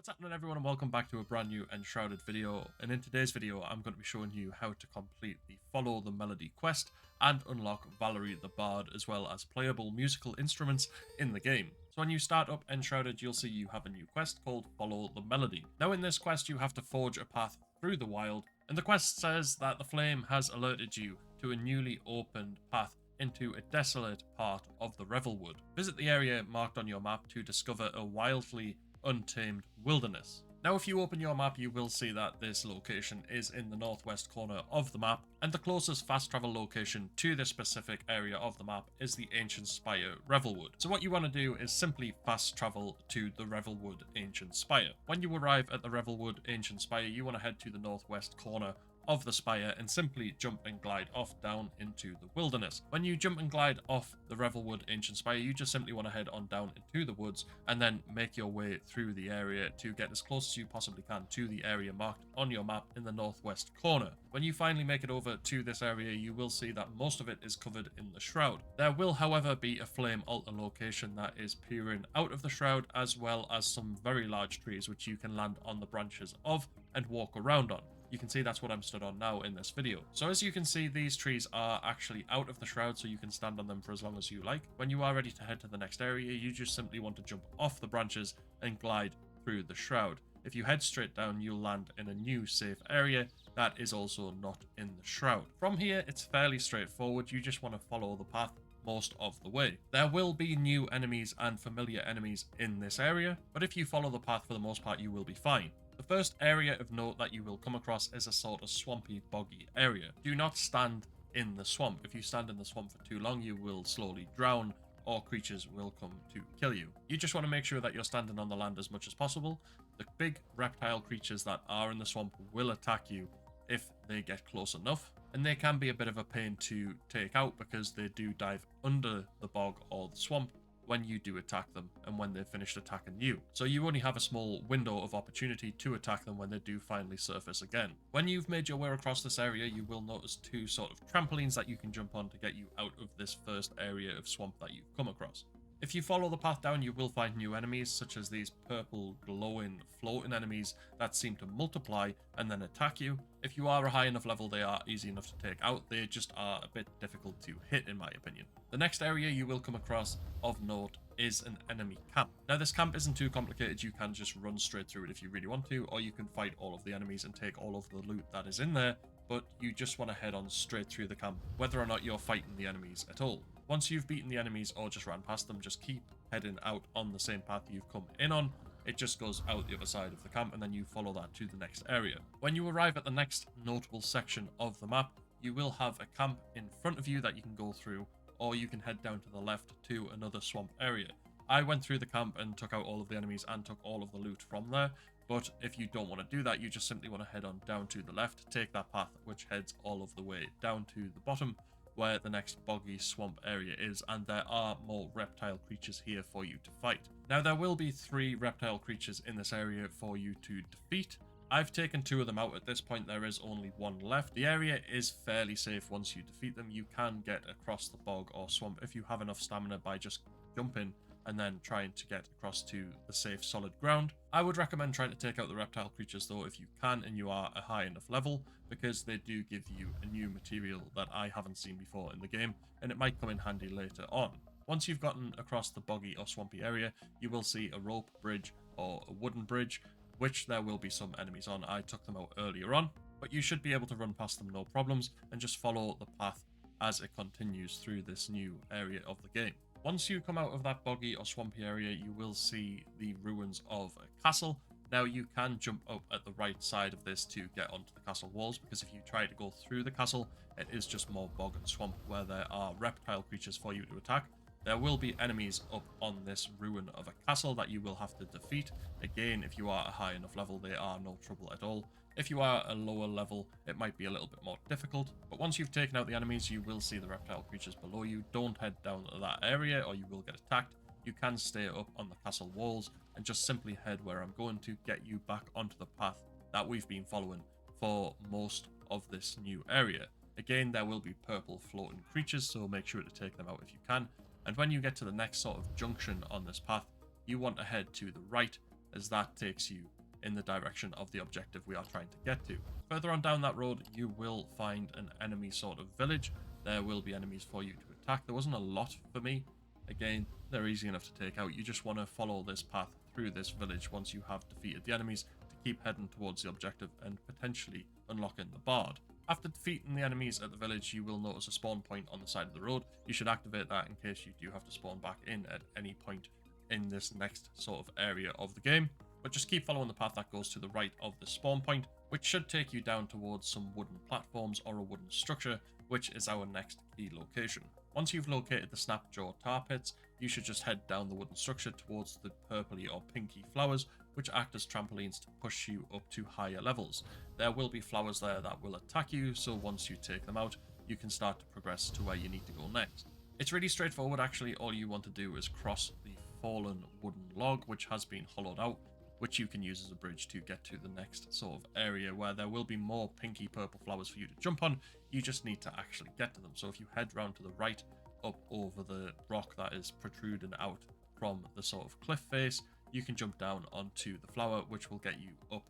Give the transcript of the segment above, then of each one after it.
What's happening everyone, and welcome back to a brand new Enshrouded video. And in today's video I'm going to be showing you how to complete the Follow the Melody quest and unlock Valory the Bard, as well as playable musical instruments in the game. So when you start up Enshrouded, you'll see you have a new quest called Follow the Melody. Now in this quest you have to forge a path through the wild, and the quest says that the flame has alerted you to a newly opened path into a desolate part of the Revelwood. Visit the area marked on your map to discover a wildly untamed wilderness. Now if you open your map, you will see that this location is in the northwest corner of the map, and the closest fast travel location to this specific area of the map is the ancient Spire Revelwood. So what you want to do is simply fast travel to the Revelwood Ancient Spire. When you arrive at the Revelwood Ancient Spire, you want to head to the northwest corner of the spire and simply jump and glide off down into the wilderness. When you jump and glide off the Revelwood Ancient Spire, you just simply want to head on down into the woods and then make your way through the area to get as close as you possibly can to the area marked on your map in the northwest corner. When you finally make it over to this area, you will see that most of it is covered in the shroud. There will however be a flame altar location that is peering out of the shroud, as well as some very large trees which you can land on the branches of and walk around on. You can see that's what I'm stood on now in this video. So as you can see, these trees are actually out of the shroud, so you can stand on them for as long as you like. When you are ready to head to the next area, you just simply want to jump off the branches and glide through the shroud. If you head straight down, you'll land in a new safe area that is also not in the shroud. From here, it's fairly straightforward. You just want to follow the path most of the way. There will be new enemies and familiar enemies in this area, but if you follow the path for the most part, you will be fine. The first area of note that you will come across is a sort of swampy, boggy area. Do not stand in the swamp. If you stand in the swamp for too long, you will slowly drown, or creatures will come to kill you. You just want to make sure that you're standing on the land as much as possible. The big reptile creatures that are in the swamp will attack you if they get close enough, and they can be a bit of a pain to take out because they do dive under the bog or the swamp when you do attack them and when they've finished attacking you. So you only have a small window of opportunity to attack them when they do finally surface again. When you've made your way across this area, you will notice two sort of trampolines that you can jump on to get you out of this first area of swamp that you've come across. If you follow the path down, you will find new enemies, such as these purple, glowing, floating enemies that seem to multiply and then attack you. If you are a high enough level, they are easy enough to take out. They just are a bit difficult to hit, in my opinion. The next area you will come across of note is an enemy camp. Now this camp isn't too complicated. You can just run straight through it if you really want to, or you can fight all of the enemies and take all of the loot that is in there, but you just want to head on straight through the camp, whether or not you're fighting the enemies at all. Once you've beaten the enemies or just ran past them, just keep heading out on the same path you've come in on. It just goes out the other side of the camp, and then you follow that to the next area. When you arrive at the next notable section of the map, you will have a camp in front of you that you can go through, or you can head down to the left to another swamp area. I went through the camp and took out all of the enemies and took all of the loot from there, but if you don't want to do that, you just simply want to head on down to the left, take that path which heads all of the way down to the bottom, where the next boggy swamp area is, and there are more reptile creatures here for you to fight. Now there will be 3 reptile creatures in this area for you to defeat. I've taken 2 of them out at this point. There is only 1 left. The area is fairly safe once you defeat them. You can get across the bog or swamp if you have enough stamina by just jumping and then trying to get across to the safe solid ground. I would recommend trying to take out the reptile creatures though if you can and you are a high enough level, because they do give you a new material that I haven't seen before in the game, and it might come in handy later on. Once you've gotten across the boggy or swampy area, you will see a rope bridge or a wooden bridge, which there will be some enemies on. I took them out earlier on, but you should be able to run past them no problems and just follow the path as it continues through this new area of the game. Once you come out of that boggy or swampy area, you will see the ruins of a castle. Now you can jump up at the right side of this to get onto the castle walls, because if you try to go through the castle, it is just more bog and swamp where there are reptile creatures for you to attack. There will be enemies up on this ruin of a castle that you will have to defeat. Again, if you are a high enough level, they are no trouble at all. If you are a lower level, it might be a little bit more difficult, but once you've taken out the enemies, you will see the reptile creatures below you. Don't head down to that area or you will get attacked. You can stay up on the castle walls and just simply head where I'm going to get you back onto the path that we've been following for most of this new area. Again, there will be purple floating creatures, so make sure to take them out if you can. And when you get to the next sort of junction on this path, you want to head to the right as that takes you in the direction of the objective we are trying to get to. Further on down that road, you will find an enemy sort of village. There will be enemies for you to attack. There wasn't a lot for me. Again, they're easy enough to take out. You just want to follow this path through this village once you have defeated the enemies to keep heading towards the objective and potentially unlocking the Bard. After defeating the enemies at the village, you will notice a spawn point on the side of the road. You should activate that in case you do have to spawn back in at any point in this next sort of area of the game. But just keep following the path that goes to the right of the spawn point, which should take you down towards some wooden platforms or a wooden structure, which is our next key location. Once you've located the Snapjaw Tar Pits, you should just head down the wooden structure towards the purpley or pinky flowers, which act as trampolines to push you up to higher levels. There will be flowers there that will attack you, so once you take them out, you can start to progress to where you need to go next. It's really straightforward actually. All you want to do is cross the fallen wooden log, which has been hollowed out, which you can use as a bridge to get to the next sort of area where there will be more pinky purple flowers for you to jump on. You just need to actually get to them. So if you head round to the right, up over the rock that is protruding out from the sort of cliff face, you can jump down onto the flower, which will get you up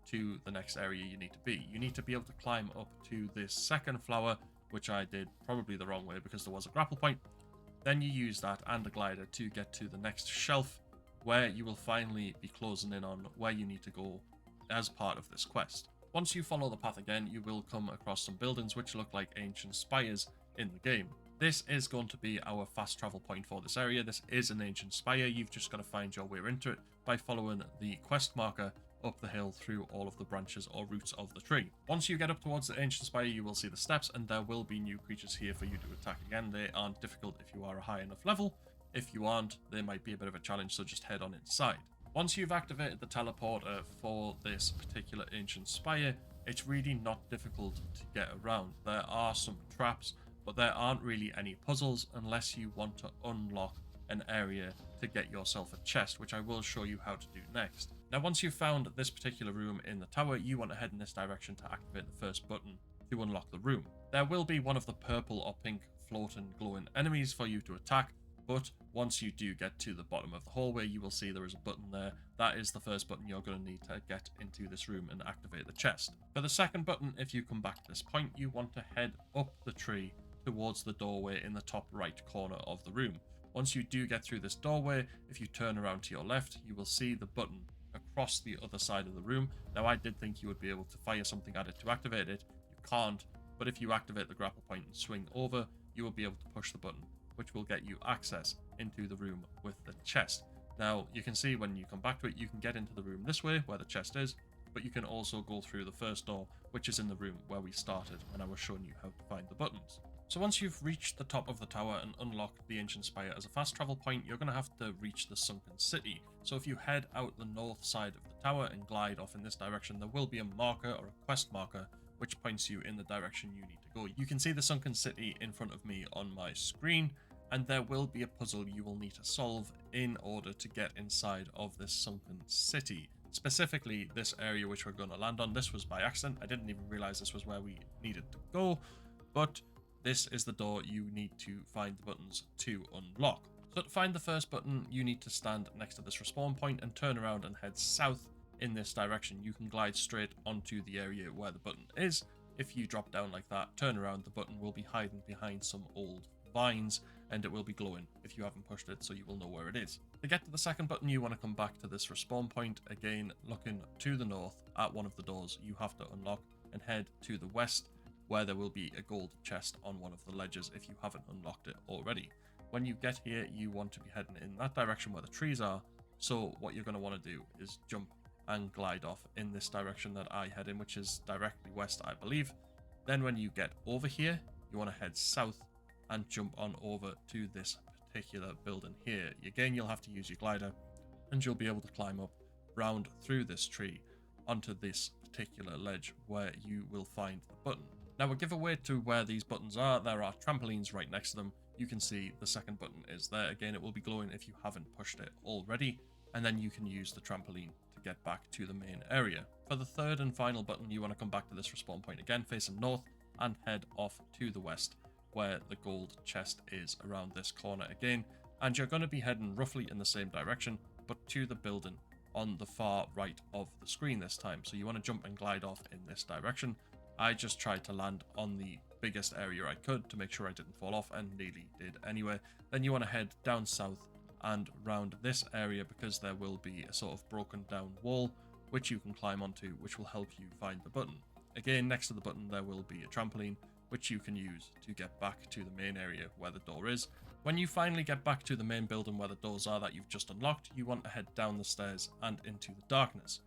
to the next area you need to be. You need to be able to climb up to this second flower, which I did probably the wrong way because there was a grapple point. Then you use that and a glider to get to the next shelf, where you will finally be closing in on where you need to go as part of this quest. Once you follow the path again, you will come across some buildings which look like ancient spires in the game. This is going to be our fast travel point for this area. This is an ancient spire. You've just got to find your way into it by following the quest marker up the hill through all of the branches or roots of the tree. Once you get up towards the ancient spire, you will see the steps, and there will be new creatures here for you to attack. Again, they aren't difficult if you are a high enough level. If you aren't, they might be a bit of a challenge, so just head on inside. Once you've activated the teleporter for this particular ancient spire, it's really not difficult to get around. There are some traps, but there aren't really any puzzles unless you want to unlock an area to get yourself a chest, which I will show you how to do next. Now, once you've found this particular room in the tower, you want to head in this direction to activate the first button to unlock the room. There will be one of the purple or pink floating glowing enemies for you to attack, but once you do get to the bottom of the hallway, you will see there is a button there. That is the first button you're going to need to get into this room and activate the chest. For the second button, if you come back to this point, you want to head up the tree towards the doorway in the top right corner of the room. Once you do get through this doorway, if you turn around to your left, you will see the button across the other side of the room. Now, I did think you would be able to fire something at it to activate it. You can't, but if you activate the grapple point and swing over, you will be able to push the button, which will get you access into the room with the chest. Now, you can see when you come back to it, you can get into the room this way where the chest is, but you can also go through the first door, which is in the room where we started when I was showing you how to find the buttons. So once you've reached the top of the tower and unlocked the ancient spire as a fast travel point, you're going to have to reach the Sunken City. So if you head out the north side of the tower and glide off in this direction, there will be a marker or a quest marker which points you in the direction you need to go. You can see the Sunken City in front of me on my screen, and there will be a puzzle you will need to solve in order to get inside of this Sunken City. Specifically, this area which we're going to land on. This was by accident. I didn't even realize this was where we needed to go, but this is the door you need to find the buttons to unlock. So to find the first button, you need to stand next to this respawn point and turn around and head south in this direction. You can glide straight onto the area where the button is. If you drop down like that, turn around, the button will be hiding behind some old vines, and it will be glowing if you haven't pushed it, so you will know where it is. To get to the second button, you want to come back to this respawn point, again looking to the north at one of the doors you have to unlock, and head to the west, where there will be a gold chest on one of the ledges if you haven't unlocked it already. When you get here, you want to be heading in that direction where the trees are, so what you're going to want to do is jump and glide off in this direction that I head in, which is directly west, I believe. Then when you get over here, you want to head south and jump on over to this particular building here. Again, you'll have to use your glider, and you'll be able to climb up round through this tree onto this particular ledge where you will find the button. Now, a giveaway to where these buttons are, there are trampolines right next to them. You can see the second button is there. Again, it will be glowing if you haven't pushed it already, and then you can use the trampoline to get back to the main area. For the third and final button, you want to come back to this respawn point again, facing north, and head off to the west, where the gold chest is around this corner again, and you're going to be heading roughly in the same direction, but to the building on the far right of the screen this time. So you want to jump and glide off in this direction. I just tried to land on the biggest area I could to make sure I didn't fall off, and nearly did anyway. Then you want to head down south and round this area, because there will be a sort of broken down wall which you can climb onto, which will help you find the button. Again, next to the button there will be a trampoline which you can use to get back to the main area where the door is. When you finally get back to the main building where the doors are that you've just unlocked, you want to head down the stairs and into the darkness.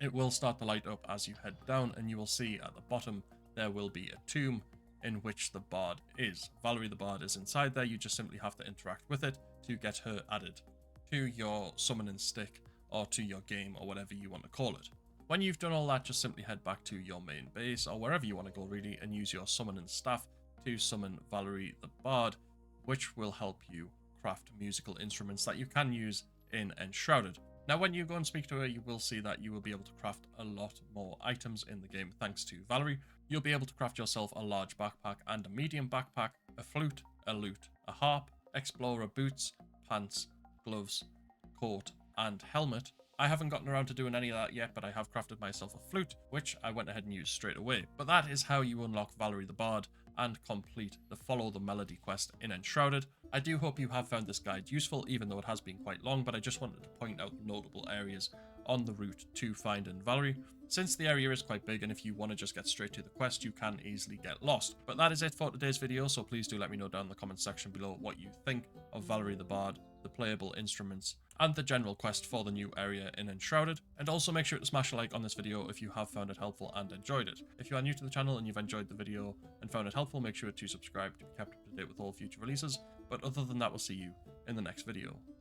It will start to light up as you head down, and you will see at the bottom there will be a tomb in which the bard is. Valory the Bard is inside there. You just simply have to interact with it to get her added to your summoning stick or to your game, or whatever you want to call it. When you've done all that, just simply head back to your main base, or wherever you want to go really, and use your summoning staff to summon Valory the Bard, which will help you craft musical instruments that you can use in Enshrouded. Now, when you go and speak to her, you will see that you will be able to craft a lot more items in the game thanks to Valory. You'll be able to craft yourself a large backpack and a medium backpack, a flute, a lute, a harp, explorer boots, pants, gloves, coat, and helmet. I haven't gotten around to doing any of that yet, but I have crafted myself a flute, which I went ahead and used straight away. But that is how you unlock Valory the Bard and complete the Follow the Melody quest in Enshrouded. I do hope you have found this guide useful, even though it has been quite long, but I just wanted to point out notable areas on the route to finding Valory, since the area is quite big, and if you want to just get straight to the quest, you can easily get lost. But that is it for today's video, so please do let me know down in the comment section below what you think of Valory the Bard, the playable instruments, and the general quest for the new area in Enshrouded. And also make sure to smash a like on this video if you have found it helpful and enjoyed it. If you are new to the channel and you've enjoyed the video and found it helpful, make sure to subscribe to be kept up to date with all future releases. But other than that, we'll see you in the next video.